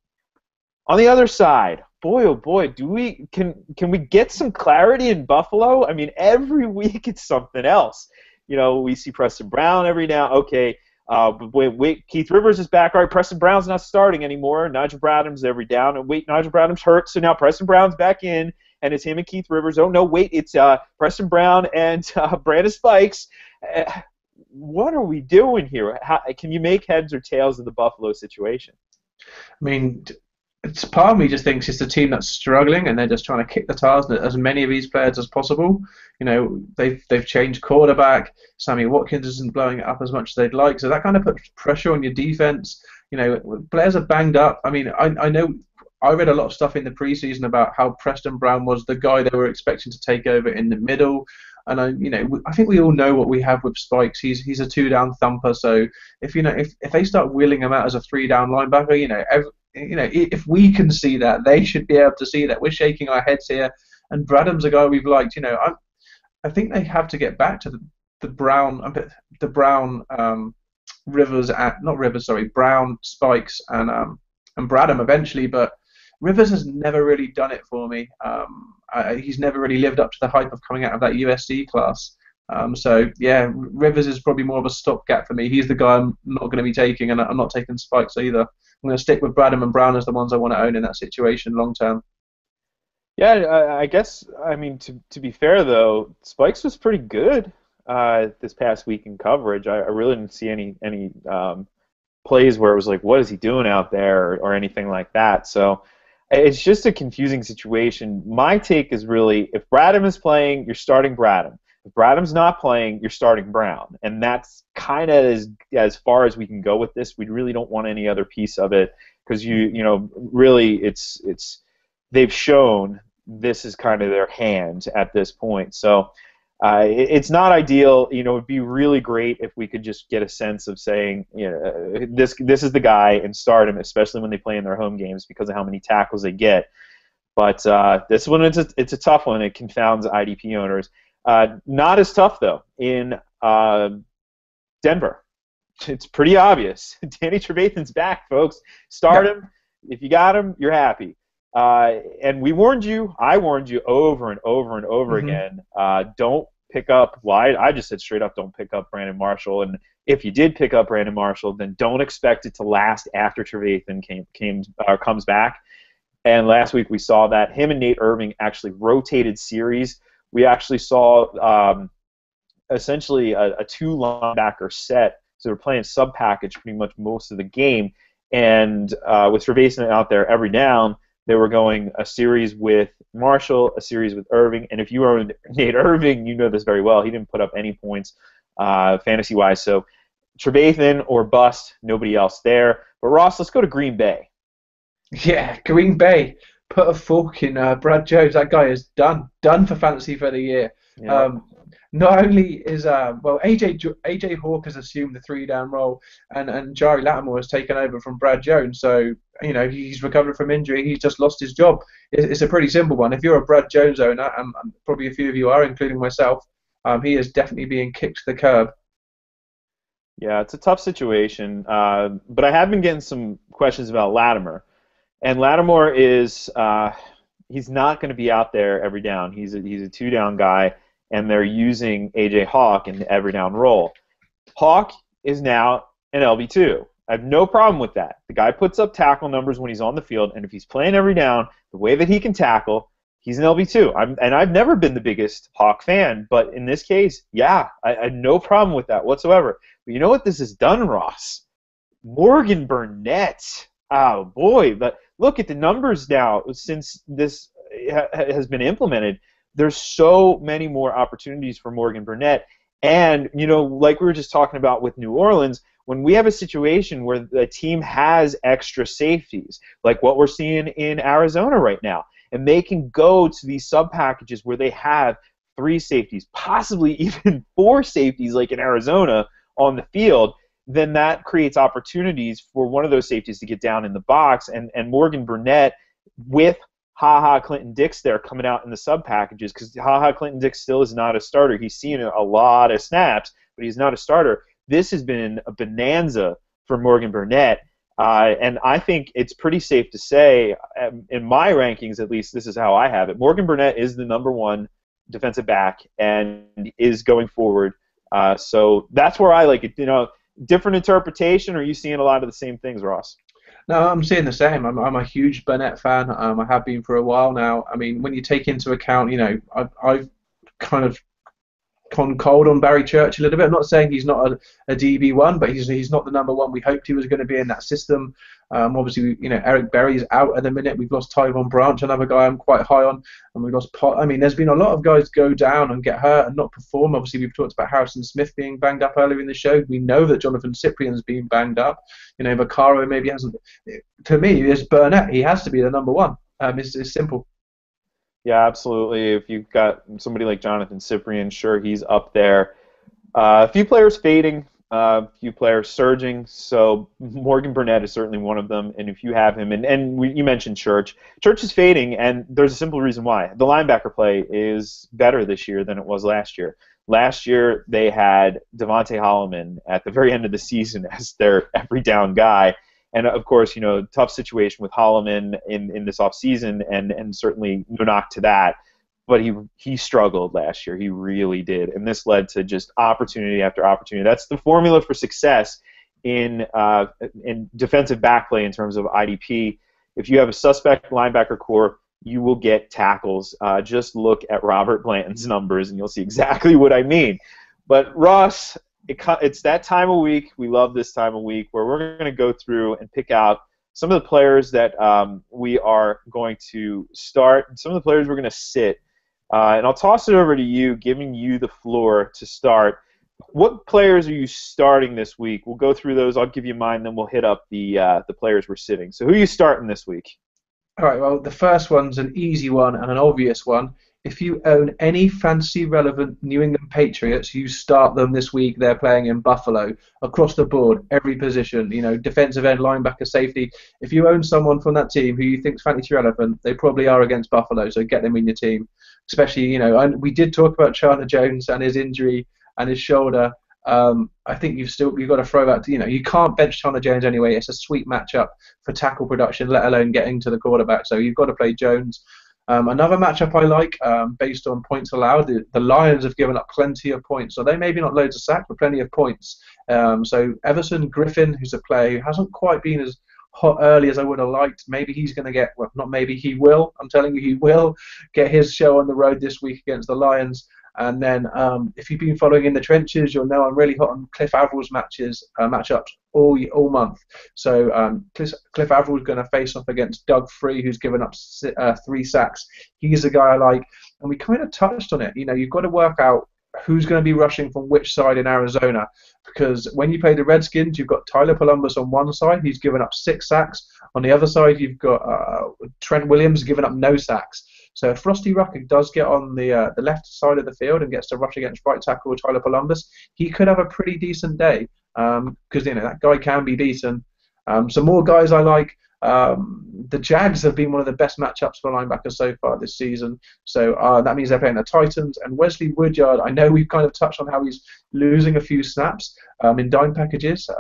On the other side, boy, oh boy, can we get some clarity in Buffalo? Every week it's something else. We see Preston Brown every now. Okay. But wait, Keith Rivers is back. All right, Preston Brown's not starting anymore. Nigel Bradham's every down. And wait, Nigel Bradham's hurt, so now Preston Brown's back in, and it's him and Keith Rivers. Oh, no, wait, it's Preston Brown and Brandon Spikes. What are we doing here? Can you make heads or tails of the Buffalo situation? It's part of me just thinks it's a team that's struggling and they're just trying to kick the tires as many of these players as possible. They've changed quarterback. Sammy Watkins isn't blowing it up as much as they'd like, so that kind of puts pressure on your defense. Players are banged up. I know I read a lot of stuff in the preseason about how Preston Brown was the guy they were expecting to take over in the middle. And I think we all know what we have with Spikes. He's a 2-down thumper. So if they start wheeling him out as a 3-down linebacker, if we can see that, they should be able to see that. We're shaking our heads here, and Bradham's a guy we've liked. I think they have to get back to the Brown, Brown, Spikes, and Bradham eventually. But Rivers has never really done it for me. He's never really lived up to the hype of coming out of that USC class. Rivers is probably more of a stopgap for me. He's the guy I'm not going to be taking, and I'm not taking Spikes either. I'm going to stick with Bradham and Brown as the ones I want to own in that situation long term. Yeah, I guess, to be fair, though, Spikes was pretty good this past week in coverage. I really didn't see any plays where it was like, what is he doing out there or anything like that. So it's just a confusing situation. My take is really, if Bradham is playing, you're starting Bradham. If Bradham's not playing, you're starting Brown, and that's kind of as far as we can go with this. We really don't want any other piece of it because really it's they've shown this is kind of their hand at this point. So it's not ideal. It'd be really great if we could just get a sense of saying, this is the guy and start him, especially when they play in their home games because of how many tackles they get. But this one, it's a tough one. It confounds IDP owners. Not as tough, though, in Denver. It's pretty obvious. Danny Trevathan's back, folks. Start him. If you got him, you're happy. And we warned you. I warned you over and over and over again. Don't pick up. Well, I just said straight up, don't pick up Brandon Marshall. And if you did pick up Brandon Marshall, then don't expect it to last after Trevathan comes back. And last week we saw that him and Nate Irving actually rotated series. We actually saw essentially a two linebacker set. So they're playing sub package pretty much most of the game. And with Trevathan out there every down, they were going a series with Marshall, a series with Irving. And if you owned Nate Irving, you know this very well. He didn't put up any points fantasy-wise. So Trevathan or bust, nobody else there. But Ross, let's go to Green Bay. Yeah, Green Bay. Put a fork in Brad Jones. That guy is done for fantasy for the year. Yeah. Not only is AJ Hawk has assumed the 3-down role, and Jari Lattimore has taken over from Brad Jones. So he's recovered from injury. He's just lost his job. It's a pretty simple one. If you're a Brad Jones owner, and probably a few of you are, including myself, he is definitely being kicked to the curb. Yeah, it's a tough situation. But I have been getting some questions about Lattimore. And Lattimore is he's not going to be out there every down. He's a 2-down guy, and they're using A.J. Hawk in the every down role. Hawk is now an LB2. I have no problem with that. The guy puts up tackle numbers when he's on the field, and if he's playing every down, the way that he can tackle, he's an LB2. And I've never been the biggest Hawk fan, but in this case, yeah, I had no problem with that whatsoever. But you know what this has done, Ross? Morgan Burnett. Oh, boy. But look at the numbers now since this has been implemented. There's so many more opportunities for Morgan Burnett. And, like we were just talking about with New Orleans, when we have a situation where the team has extra safeties, like what we're seeing in Arizona right now, and they can go to these sub-packages where they have 3 safeties, possibly even 4 safeties like in Arizona on the field, then that creates opportunities for one of those safeties to get down in the box. And Morgan Burnett with Ha-Ha Clinton-Dix there coming out in the sub-packages, because Ha-Ha Clinton-Dix still is not a starter. He's seen a lot of snaps, but he's not a starter. This has been a bonanza for Morgan Burnett, and I think it's pretty safe to say, in my rankings at least, this is how I have it. Morgan Burnett is the #1 defensive back and is going forward. So that's where I like it. Different interpretation, or are you seeing a lot of the same things, Ross? No, I'm seeing the same. I'm a huge Burnett fan. I have been for a while now. I mean, when you take into account, I've kind of gone cold on Barry Church a little bit. I'm not saying he's not a DB1, but he's not the #1 we hoped he was going to be in that system. Obviously, Eric Berry's out at the minute. We've lost Tyvon Branch, another guy I'm quite high on, and we've lost Pot. I mean, there's been a lot of guys go down and get hurt and not perform. Obviously, we've talked about Harrison Smith being banged up earlier in the show. We know that Jonathan Cyprian's been banged up. Vaccaro maybe hasn't. To me, it's Burnett. He has to be the #1. It's simple. Yeah, absolutely. If you've got somebody like Jonathan Cyprian, sure, he's up there. A few players fading, a few players surging, so Morgan Burnett is certainly one of them. And if you have him, you mentioned Church. Church is fading, and there's a simple reason why. The linebacker play is better this year than it was last year. Last year, they had Devontae Holloman at the very end of the season as their every down guy. And, of course, tough situation with Holloman in this offseason, and certainly no knock to that. But he struggled last year. He really did. And this led to just opportunity after opportunity. That's the formula for success in defensive back play in terms of IDP. If you have a suspect linebacker core, you will get tackles. Just look at Robert Blanton's numbers, and you'll see exactly what I mean. But, Ross, it's that time of week. We love this time of week where we're going to go through and pick out some of the players that we are going to start and some of the players we're going to sit. And I'll toss it over to you, giving you the floor to start. What players are you starting this week? We'll go through those. I'll give you mine, then we'll hit up the players we're sitting. So who are you starting this week? All right, well, the first one's an easy one and an obvious one. If you own any fantasy relevant New England Patriots, you start them this week. They're playing in Buffalo across the board, every position, defensive end, linebacker, safety. If you own someone from that team who you think's fantasy relevant, they probably are against Buffalo, so get them in your team. Especially, and we did talk about Chandler Jones and his injury and his shoulder. I think you've got to throw out. You can't bench Chandler Jones anyway. It's a sweet matchup for tackle production, let alone getting to the quarterback. So you've got to play Jones. Another matchup I like, based on points allowed, the Lions have given up plenty of points. So they maybe not loads of sacks, but plenty of points. So Everson Griffin, who's a player who hasn't quite been as hot early as I would have liked. Maybe he's going to get, well, not maybe, he will. I'm telling you, he will get his show on the road this week against the Lions. And then if you've been following in the trenches, you'll know I'm really hot on Cliff Avrill's matchups all month. So Cliff Avril's going to face off against Doug Free, who's given up 3 sacks. He's a guy I like. And we kind of touched on it. You've got to work out who's going to be rushing from which side in Arizona. Because when you play the Redskins, you've got Tyler Columbus on one side. He's given up 6 sacks. On the other side, you've got Trent Williams giving up no sacks. So if Frosty Rucker does get on the left side of the field and gets to rush against right tackle Tyler Columbus, he could have a pretty decent day, because that guy can be beaten. Some more guys I like. The Jags have been one of the best matchups for linebackers so far this season. So that means they're playing the Titans. And Wesley Woodyard, I know we've kind of touched on how he's losing a few snaps in dime packages.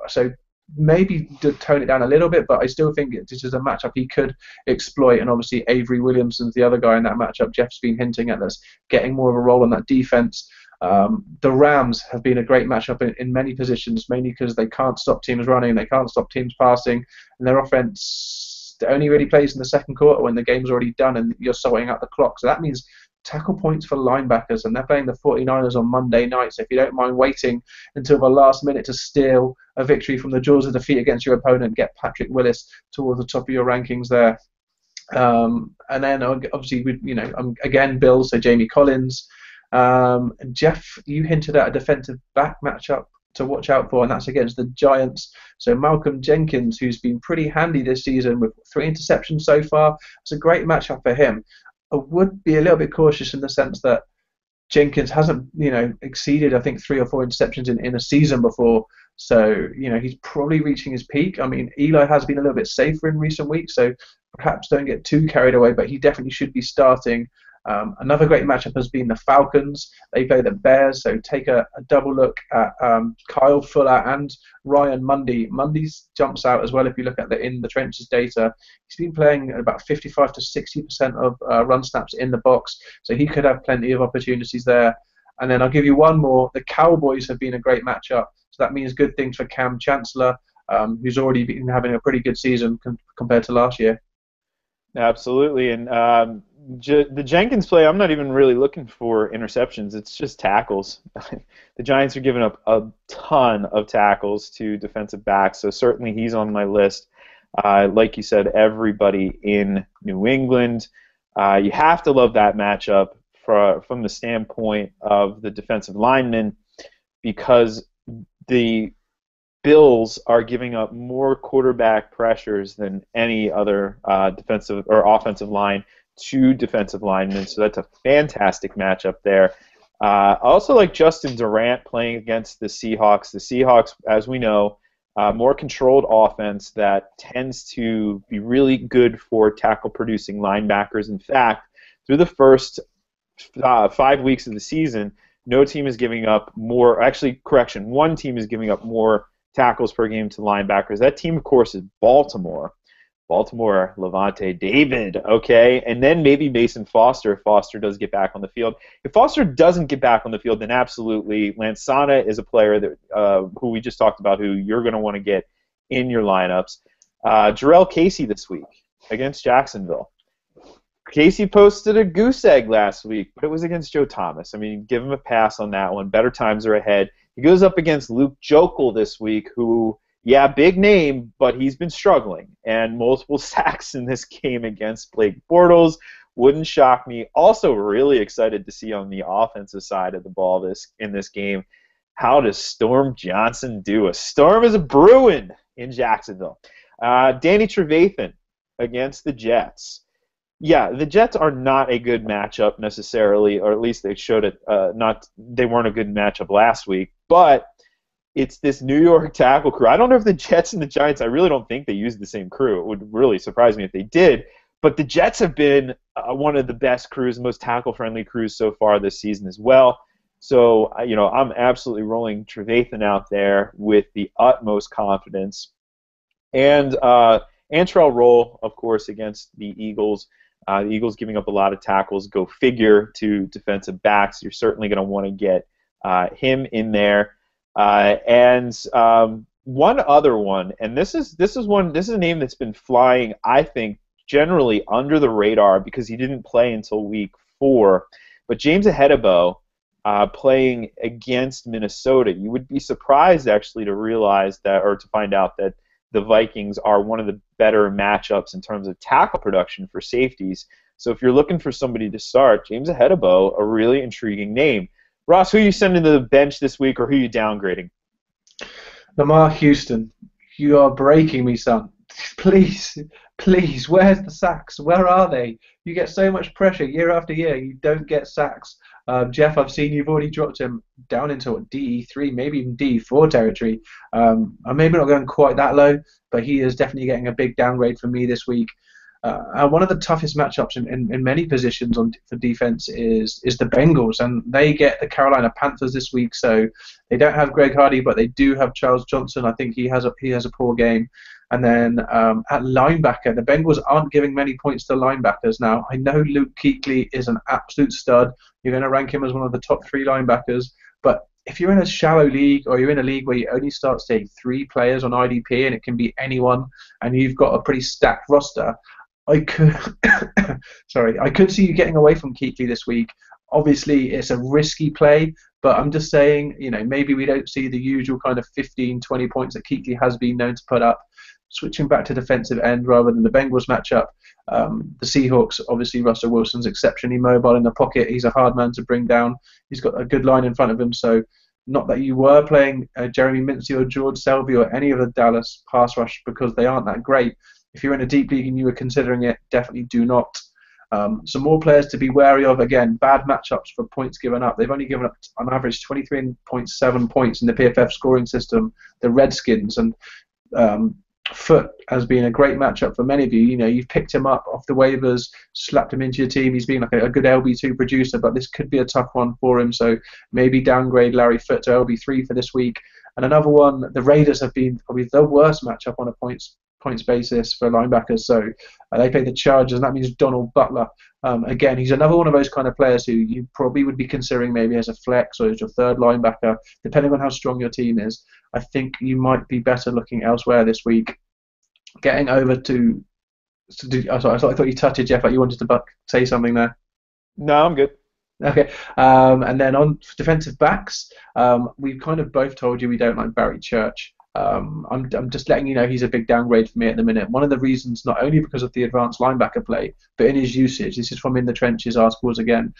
So maybe to tone it down a little bit, but I still think this is a matchup he could exploit. And obviously Avery Williamson's the other guy in that matchup. Jeff's been hinting at this, getting more of a role on that defense. The Rams have been a great matchup in many positions, mainly because they can't stop teams running, they can't stop teams passing, and their offense only really plays in the second quarter when the game's already done and you're sorting out the clock. So that means tackle points for linebackers, and they're playing the 49ers on Monday night. So if you don't mind waiting until the last minute to steal a victory from the jaws of defeat against your opponent, get Patrick Willis towards the top of your rankings there. And then obviously, again, Bills, so Jamie Collins. Jeff, you hinted at a defensive back matchup to watch out for, and that's against the Giants. So Malcolm Jenkins, who's been pretty handy this season with 3 interceptions so far, it's a great matchup for him. I would be a little bit cautious in the sense that Jenkins hasn't, exceeded, I think, 3 or 4 interceptions in a season before. So, he's probably reaching his peak. I mean, Eli has been a little bit safer in recent weeks, so perhaps don't get too carried away, but he definitely should be starting. Another great matchup has been the Falcons. They play the Bears, so take a double look at Kyle Fuller and Ryan Mundy. Mundy jumps out as well if you look at the in the trenches data. He's been playing about 55 to 60% of run snaps in the box, so he could have plenty of opportunities there. And then I'll give you one more. The Cowboys have been a great matchup, so that means good things for Cam Chancellor, who's already been having a pretty good season compared to last year. Absolutely, and the Jenkins play, I'm not even really looking for interceptions. It's just tackles. The Giants are giving up a ton of tackles to defensive backs, so certainly he's on my list. Like you said, everybody in New England. You have to love that matchup from the standpoint of the defensive linemen, because the Bills are giving up more quarterback pressures than any other defensive or offensive line to defensive linemen, so that's a fantastic matchup there. I also like Justin Durant playing against the Seahawks. The Seahawks, as we know, more controlled offense that tends to be really good for tackle-producing linebackers. In fact, through the first 5 weeks of the season, no team is giving up more. Actually, correction, one team is giving up more tackles per game to linebackers. That team, of course, is Baltimore. Levante David, okay? And then maybe Mason Foster if Foster does get back on the field. If Foster doesn't get back on the field, then absolutely Lansana is a player that who we just talked about, who you're going to want to get in your lineups. Jarrell Casey this week against Jacksonville. Casey posted a goose egg last week, but it was against Joe Thomas. I mean, give him a pass on that one. Better times are ahead. He goes up against Luke Joeckel this week, who, yeah, big name, but he's been struggling. And multiple sacks in this game against Blake Bortles. Wouldn't shock me. Also, really excited to see on the offensive side of the ball in this game. How does Storm Johnson do? A storm is a brewing in Jacksonville. Danny Trevathan against the Jets. Yeah, the Jets are not a good matchup necessarily, or at least they showed it. They weren't a good matchup last week, but it's this New York tackle crew. I don't know if the Jets and the Giants, I really don't think they use the same crew. It would really surprise me if they did. But the Jets have been one of the best crews, most tackle-friendly crews so far this season as well. So, I'm absolutely rolling Trevathan out there with the utmost confidence. And Antrell Roll, of course, against the Eagles. The Eagles giving up a lot of tackles. Go figure to defensive backs. You're certainly going to want to get him in there. And one other one, and this is a name that's been flying, I think, generally under the radar because he didn't play until week 4. But James Ahedebo playing against Minnesota. You would be surprised actually to realize that, or to find out that the Vikings are one of the better matchups in terms of tackle production for safeties. So if you're looking for somebody to start, James Ahedebo, a really intriguing name. Ross, who are you sending to the bench this week, or who are you downgrading? Lamar Houston, you are breaking me, son. Please, where's the sacks? Where are they? You get so much pressure year after year. You don't get sacks. Jeff, I've seen you've already dropped him down into DE3, maybe even DE4 territory. I'm maybe not going quite that low, but he is definitely getting a big downgrade for me this week. One of the toughest matchups in many positions for defense is the Bengals, and they get the Carolina Panthers this week. So they don't have Greg Hardy, but they do have Charles Johnson. I think he has a poor game. And then at linebacker, the Bengals aren't giving many points to linebackers now. I know Luke Kuechly is an absolute stud. You're going to rank him as one of the top 3 linebackers, but if you're in a shallow league, or you're in a league where you only start, say, 3 players on IDP, and it can be anyone, and you've got a pretty stacked roster, I could see you getting away from Kuechly this week. Obviously, it's a risky play, but I'm just saying, maybe we don't see the usual kind of 15, 20 points that Kuechly has been known to put up. Switching back to defensive end rather than the Bengals matchup. The Seahawks, obviously, Russell Wilson's exceptionally mobile in the pocket. He's a hard man to bring down. He's got a good line in front of him, so not that you were playing Jeremy Mincey or George Selby or any of the Dallas pass rush because they aren't that great. If you're in a deep league and you were considering it, definitely do not. Some more players to be wary of. Again, bad matchups for points given up. They've only given up on average 23.7 points in the PFF scoring system. The Redskins, and Foote has been a great matchup for many of you. You've picked him up off the waivers, slapped him into your team. He's been like a good LB2 producer, but this could be a tough one for him. So maybe downgrade Larry Foote to LB3 for this week. And another one, the Raiders have been probably the worst matchup on a points basis for linebackers. So they play the Chargers, and that means Donald Butler. Again, he's another one of those kind of players who you probably would be considering maybe as a flex or as your third linebacker, depending on how strong your team is. I think you might be better looking elsewhere this week. Getting over to I thought you touched it, Jeff, like you wanted to say something there. No, I'm good. Okay, and then on defensive backs, we've kind of both told you we don't like Barry Church. I'm just letting you know he's a big downgrade for me at the minute. One of the reasons, not only because of the advanced linebacker play, but in his usage. This is from In the Trenches articles again.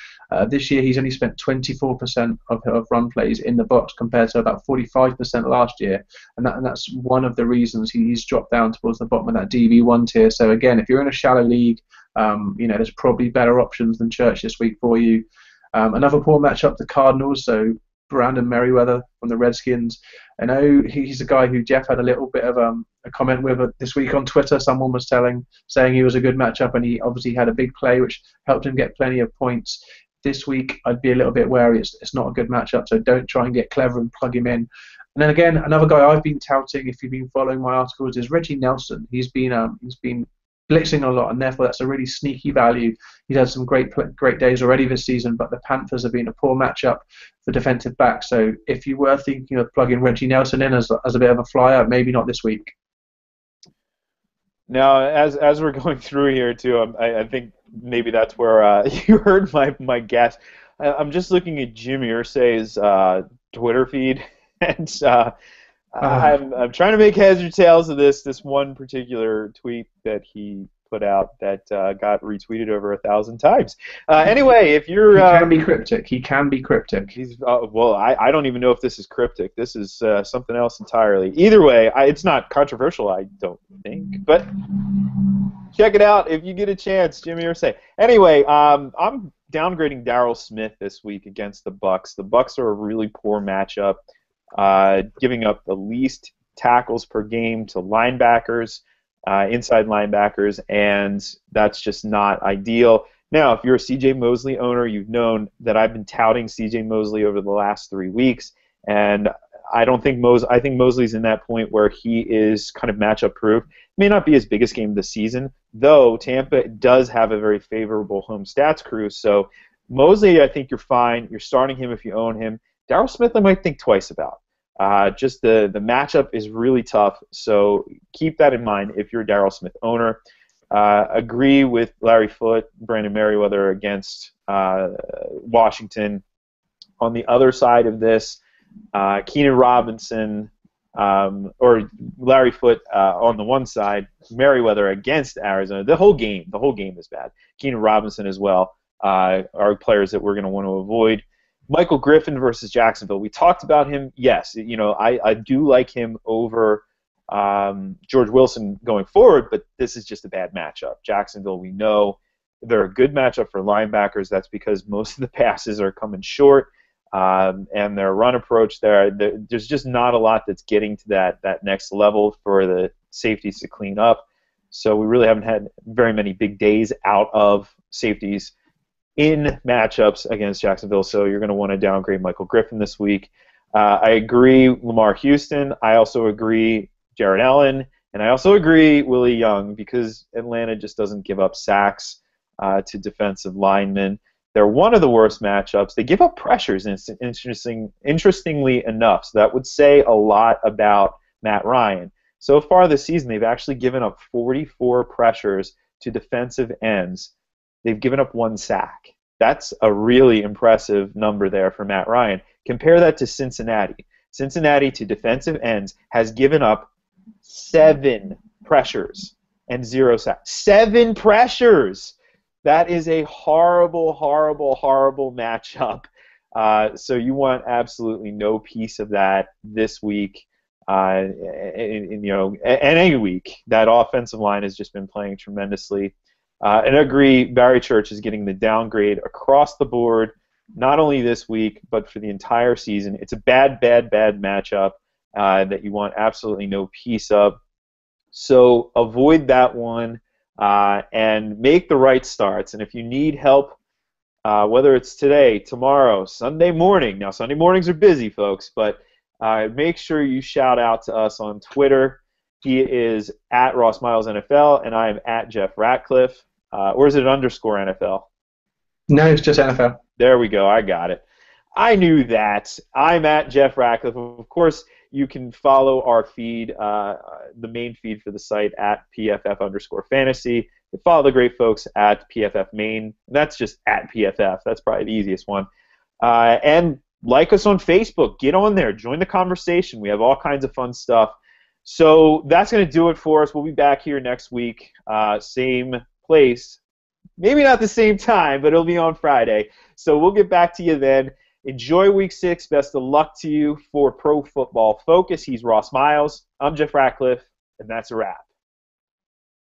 This year he's only spent 24% of run plays in the box compared to about 45% last year, and that's one of the reasons he's dropped down towards the bottom of that DB1 tier. So again, if you're in a shallow league, there's probably better options than Church this week for you. Another poor matchup, the Cardinals. So Brandon Merriweather from the Redskins. I know he's a guy who Jeff had a little bit of a comment with this week on Twitter. Someone was saying he was a good matchup, and he obviously had a big play which helped him get plenty of points. This week, I'd be a little bit wary. It's not a good matchup, so don't try and get clever and plug him in. And then again, another guy I've been touting, if you've been following my articles, is Reggie Nelson. He's been blitzing a lot, and therefore that's a really sneaky value. He's had some great days already this season, but the Panthers have been a poor matchup for defensive back. So if you were thinking of plugging Reggie Nelson in as a bit of a flyer, maybe not this week. Now, as we're going through here too, I think maybe that's where you heard my guess. I'm just looking at Jim Irsay's Twitter feed, and I'm trying to make heads or tails of this one particular tweet that he put out that got retweeted over 1,000 times. Anyway, if you're he can be cryptic. He can be cryptic. he's well, I don't even know if this is cryptic. This is something else entirely. Either way, it's not controversial, I don't think, but check it out if you get a chance, Jimmy Irsay. Anyway, I'm downgrading Darryl Smith this week against the Bucks. The Bucks are a really poor matchup, giving up the least tackles per game to linebackers, inside linebackers, and that's just not ideal. Now, if you're a C.J. Mosley owner, you've known that I've been touting C.J. Mosley over the last 3 weeks, and I think Mosley's in that point where he is kind of matchup proof. May not be his biggest game of the season, though Tampa does have a very favorable home stats crew. So Mosley, I think you're fine. You're starting him if you own him. Darryl Smith, I might think twice about. Just the matchup is really tough, so keep that in mind if you're a Darryl Smith owner. Agree with Larry Foote, Brandon Merriweather against Washington. On the other side of this, Keenan Robinson or Larry Foote on the one side, Merriweather against Arizona. The whole game is bad. Keenan Robinson as well are players that we're going to want to avoid. Michael Griffin versus Jacksonville. We talked about him. Yes, I do like him over George Wilson going forward, but this is just a bad matchup. Jacksonville, we know they're a good matchup for linebackers. That's because most of the passes are coming short, and their run approach there's just not a lot that's getting to that next level for the safeties to clean up. So we really haven't had very many big days out of safeties in matchups against Jacksonville, so you're going to want to downgrade Michael Griffin this week. I agree Lamar Houston. I also agree Jared Allen, and I also agree Willie Young because Atlanta just doesn't give up sacks to defensive linemen. They're one of the worst matchups. They give up pressures, interestingly enough, so that would say a lot about Matt Ryan. So far this season, they've actually given up 44 pressures to defensive ends. They've given up 1 sack. That's a really impressive number there for Matt Ryan. Compare that to Cincinnati. Cincinnati to defensive ends has given up 7 pressures and 0 sacks. 7 pressures! That is a horrible, horrible, horrible matchup. So you want absolutely no piece of that this week. And any week. That offensive line has just been playing tremendously. And I agree, Barry Church is getting the downgrade across the board, not only this week, but for the entire season. It's a bad, bad, bad matchup that you want absolutely no piece of. So avoid that one and make the right starts. And if you need help, whether it's today, tomorrow, Sunday morning. Now, Sunday mornings are busy, folks, but make sure you shout out to us on Twitter. He is at Ross Miles NFL, and I am at Jeff Ratcliffe. Or is it _NFL? No, it's just NFL. There we go. I got it. I knew that. I'm at Jeff Ratcliffe. Of course, you can follow our feed, the main feed for the site, at PFF_fantasy. You follow the great folks at PFF Main. That's just at PFF. That's probably the easiest one. And like us on Facebook. Get on there. Join the conversation. We have all kinds of fun stuff. So that's going to do it for us. We'll be back here next week, same place. Maybe not the same time, but it'll be on Friday. So we'll get back to you then. Enjoy Week 6. Best of luck to you for Pro Football Focus. He's Ross Miles. I'm Jeff Ratcliffe, and that's a wrap.